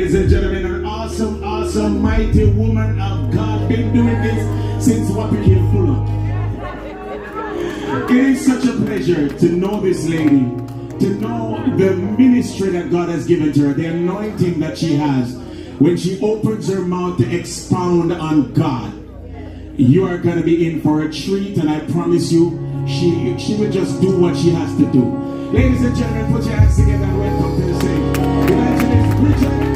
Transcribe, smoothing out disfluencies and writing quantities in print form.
Ladies and gentlemen, an awesome, awesome, mighty woman of God. Been doing this since what became full of. It is such a pleasure to know this lady, to know the ministry that God has given to her, the anointing that she has. When she opens her mouth to expound on God, you are going to be in for a treat, and I promise you, she will just do what she has to do. Ladies and gentlemen, put your hands together and welcome to the stage. Evangelist Bridget.